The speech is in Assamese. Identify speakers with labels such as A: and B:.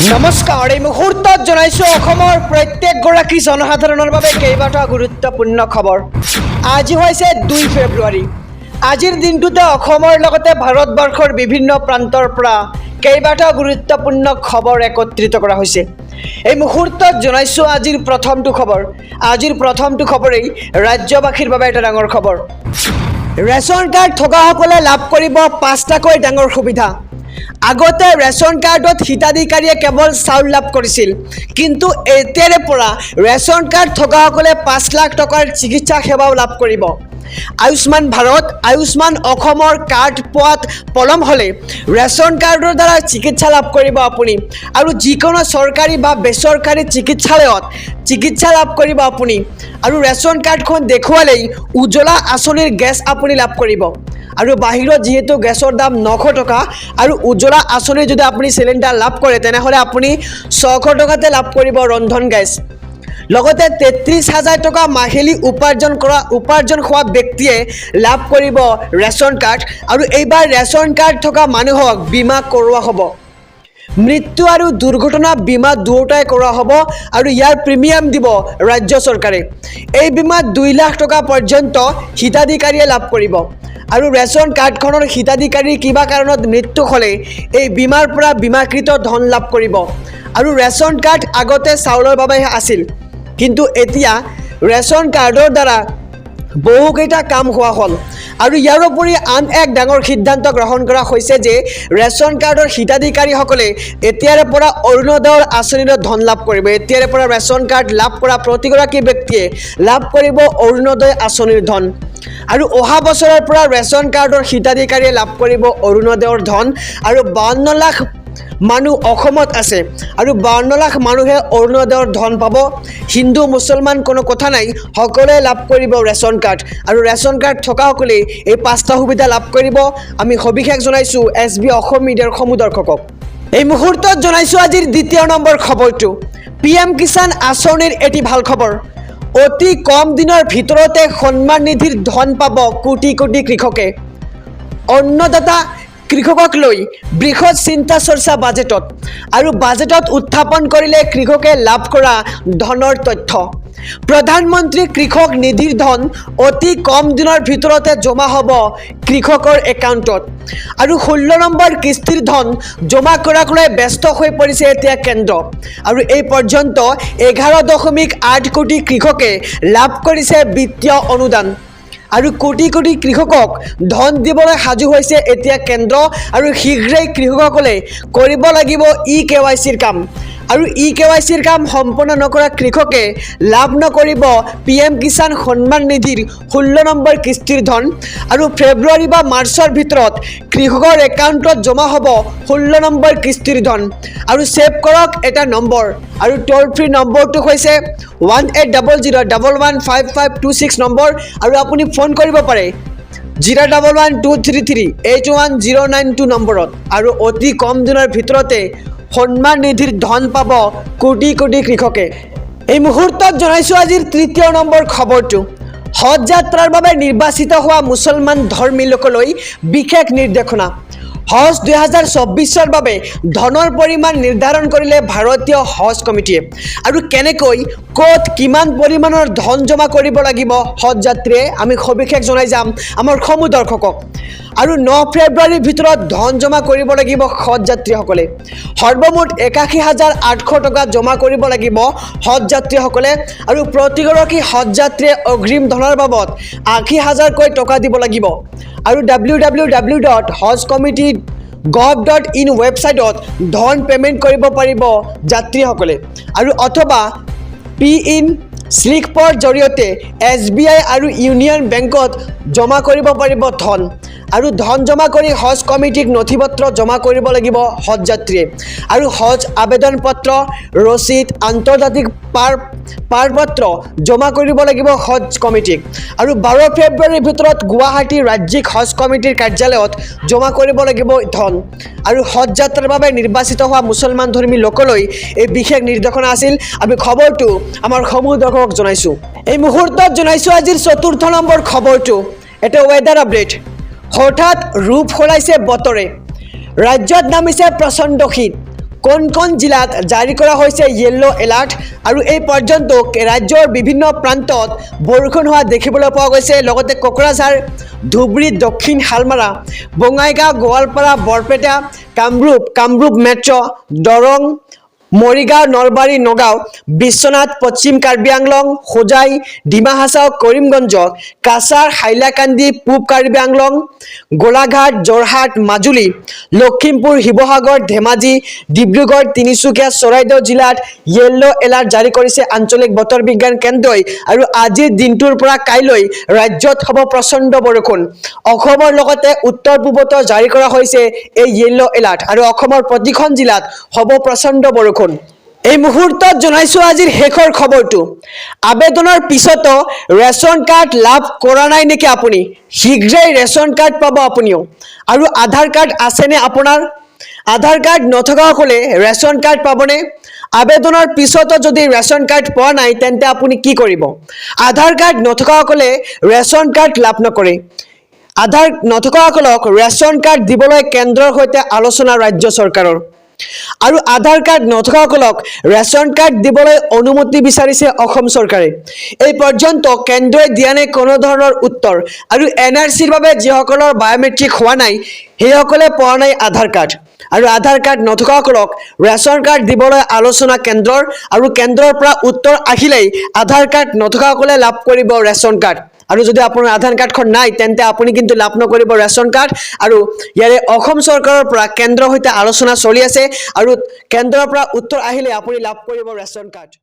A: নমস্কাৰ এই মুহূৰ্তত জনাইছো অসমৰ প্ৰত্যেকগৰাকী জনসাধাৰণৰ বাবে কেইবাটা গুৰুত্বপূৰ্ণ খবৰ। আজি হৈছে 2 ফেব্ৰুৱাৰী। আজিৰ দিনটোতে অসমৰ লগতে ভাৰতবৰ্ষৰ বিভিন্ন প্ৰান্তৰ পৰা কেইবাটা গুৰুত্বপূৰ্ণ খবৰ একত্ৰিত কৰা হৈছে। এই মুহূৰ্তত জনাইছো আজিৰ প্ৰথমটো খবৰ। আজিৰ প্ৰথমটো খবৰেই ৰাজ্যবাসীৰ বাবে এটা ডাঙৰ খবৰ। ৰেচন কাৰ্ড থকাসকলে লাভ কৰিব 5টাকৈ ডাঙৰ সুবিধা। আগতে ৰেচন কাৰ্ডত হিতাধিকাৰীয়ে কেৱল চাউল লাভ কৰিছিল, কিন্তু এতিয়াৰে পৰা ৰেচন কাৰ্ড থকাসকলে 5 লাখ টকাৰ চিকিৎসা সেৱাও লাভ কৰিব। আয়ুষ্মান ভাৰত, আয়ুষ্মান অসমৰ কাৰ্ড পোৱাত পলম হ'লে ৰেচন কাৰ্ডৰ দ্বাৰা চিকিৎসা লাভ কৰিব আপুনি, আৰু যিকোনো চৰকাৰী বা বেচৰকাৰী চিকিৎসালয়ত চিকিৎসা লাভ কৰিব আপুনি। আৰু ৰেচন কাৰ্ডখন দেখুৱালেই উজ্জ্বলা আঁচনিৰ গেছ আপুনি লাভ কৰিব। আৰু বাহিৰত যেহেতু গেছৰ দাম 900 টকা, আৰু উজ্জ্বলা আঁচনিৰ যদি আপুনি চিলিণ্ডাৰ লাভ কৰে তেনেহ'লে আপুনি 600 টকাতে লাভ কৰিব ৰন্ধন গেছ। লগতে 33,000 টকা মাহিলী উপাৰ্জন হোৱা ব্যক্তিয়ে লাভ কৰিব ৰেচন কাৰ্ড। আৰু এইবাৰ ৰেচন কাৰ্ড থকা মানুহক বীমা কৰোৱা হ'ব। মৃত্যু আৰু দুৰ্ঘটনা বীমা দুয়োটাই কৰোৱা হ'ব, আৰু ইয়াৰ প্ৰিমিয়াম দিব ৰাজ্য চৰকাৰে। এই বীমাত 2 লাখ টকা পৰ্যন্ত হিতাধিকাৰীয়ে লাভ কৰিব। আৰু ৰেচন কাৰ্ডখনৰ হিতাধিকাৰীৰ কিবা কাৰণত মৃত্যু হ'লে এই বীমাৰ পৰা বীমাকৃত ধন লাভ কৰিব। আৰু ৰেচন কাৰ্ড আগতে চাউলৰ বাবেহে আছিল, কিন্তু এতিয়া ৰেচন কাৰ্ডৰ দ্বাৰা বহুকেইটা কাম হোৱা হ'ল। আৰু ইয়াৰ উপৰি আন এক ডাঙৰ সিদ্ধান্ত গ্ৰহণ কৰা হৈছে যে ৰেচন কাৰ্ডৰ হিতাধিকাৰীসকলে এতিয়াৰে পৰা অৰুণোদয়ৰ আঁচনিৰ ধন লাভ কৰিব। এতিয়াৰে পৰা ৰেচন কাৰ্ড লাভ কৰা প্ৰতিগৰাকী ব্যক্তিয়ে লাভ কৰিব অৰুণোদয় আঁচনিৰ ধন। আৰু অহা বছৰৰ পৰা ৰেচন কাৰ্ডৰ হিতাধিকাৰীয়ে লাভ কৰিব অৰুণোদয়ৰ ধন। আৰু 52 লাখ মানুহ অসমত আছে, আৰু 52 লাখ মানুহে অৰুণোদয়ৰ ধন পাব। হিন্দু মুছলমান কোনো কথা নাই, সকলোৱে লাভ কৰিব ৰেচন কাৰ্ড। আৰু ৰেচন কাৰ্ড থকাসকলে এই 5টা সুবিধা লাভ কৰিব। আমি সবিশেষ জনাইছোঁ SB অসম মিডিয়াৰ সমূহ দৰ্শকক। এই মুহূৰ্তত জনাইছোঁ আজিৰ 2য় নম্বৰ খবৰটো। PM কিষাণ আঁচনিৰ এটি ভাল খবৰ। অতি কম দিনৰ ভিতৰতে সন্মান নিধিৰ ধন পাব কোটি কোটি কৃষকে। অন্নদাতা কৃষকক লৈ বৃহৎ চিন্তা চৰ্চা বাজেটত, আৰু বাজেটত উত্থাপন কৰিলে কৃষকে লাভ কৰা ধনৰ তথ্য। প্ৰধানমন্ত্ৰী কৃষক নিধিৰ ধন অতি কম দিনৰ ভিতৰতে জমা হ'ব কৃষকৰ একাউণ্টত। আৰু 16 নম্বৰ কিস্তিৰ ধন জমা কৰাক লৈ ব্যস্ত হৈ পৰিছে এতিয়া কেন্দ্ৰ। আৰু এই পৰ্যন্ত 11.8 কোটি কৃষকে লাভ কৰিছে বিত্তীয় অনুদান। আৰু কোটি কোটি কৃষকক ধন দিবলৈ সাজু হৈছে এতিয়া কেন্দ্ৰ। আৰু শীঘ্ৰেই কৃষকসকলে কৰিব লাগিব eKYCৰ কাম। আৰু eKYCৰ কাম সম্পূৰ্ণ নকৰা কৃষকে লাভ নকৰিব PM কিষাণ সন্মান নিধিৰ 16 নম্বৰ কিস্তিৰ ধন। আৰু ফেব্ৰুৱাৰী বা মাৰ্চৰ ভিতৰত কৃষকৰ একাউণ্টত জমা হ'ব 16 নম্বৰ কিস্তিৰ ধন। আৰু ছেভ কৰক এটা নম্বৰ, আৰু টোল ফ্ৰী নম্বৰটো হৈছে 1800115526 নম্বৰ। আৰু আপুনি ফোন কৰিব পাৰে 01123381092 নম্বৰত। আৰু অতি কম দিনৰ ভিতৰতে সন্মান নিধিৰ ধন পাব কোটি কোটি কৃষকে। এই মুহূৰ্তত জনাইছোঁ আজিৰ 3য় নম্বৰ খবৰটো। হজ যাত্ৰাৰ বাবে নিৰ্বাচিত হোৱা মুছলমান ধৰ্মী লোকলৈ বিশেষ নিৰ্দেশনা। হজ 2024ৰ বাবে ধনৰ পৰিমাণ নিৰ্ধাৰণ কৰিলে ভাৰতীয় হজ কমিটিয়ে। আৰু কেনেকৈ ক'ত কিমান পৰিমাণৰ ধন জমা কৰিব লাগিব হজ যাত্ৰীয়ে, আমি সবিশেষ জনাই যাম আমাৰ সমূহ দৰ্শকক। আৰু 9 ফেব্ৰুৱাৰীৰ ভিতৰত ধন জমা কৰিব লাগিব হজ যাত্ৰীসকলে। সৰ্বমুঠ 81,800 টকা জমা কৰিব লাগিব হজ যাত্ৰীসকলে। আৰু প্ৰতিগৰাকী হজ যাত্ৰীয়ে অগ্ৰিম ধনৰ বাবদ 80,000কৈ টকা দিব লাগিব। আৰু www.hajcommittee.gov.in ৱেবছাইটত ধন পে'মেণ্ট কৰিব পাৰিব যাত্ৰীসকলে। আৰু অথবা PIN স্লিপৰ জৰিয়তে SBI আৰু ইউনিয়ন বেংকত জমা কৰিব পাৰিব ধন। আৰু ধন জমা কৰি হজ কমিটিক নথিপত্ৰ জমা কৰিব লাগিব হজ যাত্ৰীয়ে। আৰু হজ আবেদন পত্ৰ, ৰচিদ, আন্তৰ্জাতিক পাৰপত্ৰ জমা কৰিব লাগিব হজ কমিটিক। আৰু 12 ফেব্ৰুৱাৰীৰ ভিতৰত গুৱাহাটী ৰাজ্যিক হজ কমিটিৰ কাৰ্যালয়ত জমা কৰিব লাগিব ধন। আৰু হজ যাত্ৰাৰ বাবে নিৰ্বাচিত হোৱা মুছলমান ধৰ্মী লোকলৈ এই বিশেষ নিৰ্দেশনা আছিল। আমি খবৰটো আমাৰ সমূহ দৰ্শকক জনাইছোঁ। এই মুহূৰ্তত জনাইছোঁ আজিৰ 4ৰ্থ নম্বৰ খবৰটো। এটা ৱেডাৰ আপডেট। হঠাৎ ৰূপ সলাইছে বতৰে। ৰাজ্যত নামিছে প্ৰচণ্ড শীত। কোন জিলাত জাৰি কৰা হৈছে য়েল্লো এলাৰ্ট আৰু এই পৰ্যন্ত ৰাজ্যৰ বিভিন্ন প্ৰান্তত বৰষুণ হোৱা দেখিবলৈ পোৱা গৈছে লগতে কোকৰাঝাৰ ধুবুৰী দক্ষিণ হালমাৰা বঙাইগাঁও গোৱালপাৰা বৰপেটা কামৰূপ মেট্ৰ দৰং মৰিগাঁও নলবাৰী নগাঁও বিশ্বনাথ পশ্চিম কাৰ্বি আংলং হোজাই ডিমা হাছাও কৰিমগঞ্জ কাছাৰ হাইলাকান্দি পূব কাৰ্বি আংলং গোলাঘাট যোৰহাট মাজুলী লখিমপুৰ শিৱসাগৰ ধেমাজি ডিব্ৰুগড় তিনিচুকীয়া চৰাইদেউ জিলাত য়েল্লো এলাৰ্ট জাৰি কৰিছে আঞ্চলিক বতৰ বিজ্ঞান কেন্দ্ৰই আৰু আজিৰ দিনটোৰ পৰা কাইলৈ ৰাজ্যত হ'ব প্ৰচণ্ড বৰষুণ অসমৰ লগতে উত্তৰ পূবতো জাৰি কৰা হৈছে এই য়েল্লো এলাৰ্ট আৰু অসমৰ প্ৰতিখন জিলাত হ'ব প্ৰচণ্ড বৰষুণ এই মুহূৰ্তত জনাইছো আজিৰ শেষৰ খবৰটো আবেদনৰ পিছতো ৰেচন কাৰ্ড লাভ কৰা নাই নেকি আপুনি শীঘ্ৰেই ৰেচন কাৰ্ড পাব আপুনিও আৰু আধাৰ কাৰ্ড আছেনে আপোনাৰ আধাৰ কাৰ্ড নথকাসকলে ৰেচন কাৰ্ড পাবনে আবেদনৰ পিছতো যদি ৰেচন কাৰ্ড পোৱা নাই তেন্তে আপুনি কি কৰিব আধাৰ কাৰ্ড নথকাসকলে ৰেচন কাৰ্ড লাভ নকৰে আধাৰ নথকাসকলক ৰেচন কাৰ্ড দিবলৈ কেন্দ্ৰৰ সৈতে আলোচনা ৰাজ্য চৰকাৰৰ আৰু আধাৰ কাৰ্ড নথকাসকলক ৰেচন কাৰ্ড দিবলৈ অনুমতি বিচাৰিছে অসম চৰকাৰে এই পৰ্যন্ত কেন্দ্ৰই দিয়া নাই কোনো ধৰণৰ উত্তৰ আৰু এনআৰচিৰ বাবে যিসকলৰ বায়োমেট্ৰিক হোৱা নাই সেইসকলে পোৱা নাই আধাৰ কাৰ্ড আৰু আধাৰ কাৰ্ড নথকাসকলক ৰেচন কাৰ্ড দিবলৈ আলোচনা কেন্দ্ৰৰ আৰু কেন্দ্ৰৰ পৰা উত্তৰ আহিলেই আধাৰ কাৰ্ড নথকাসকলে লাভ কৰিব ৰেচন কাৰ্ড আৰু যদি আপোনাৰ আধাৰ কাৰ্ডখন নাই তেন্তে আপুনি কিন্তু লাভ নকৰিব ৰেচন কাৰ্ড আৰু ইয়াৰে অসম চৰকাৰৰ পৰা কেন্দ্ৰৰ সৈতে আলোচনা চলি আছে আৰু কেন্দ্ৰৰ পৰা উত্তৰ আহিলে আপুনি লাভ কৰিব ৰেচন কাৰ্ড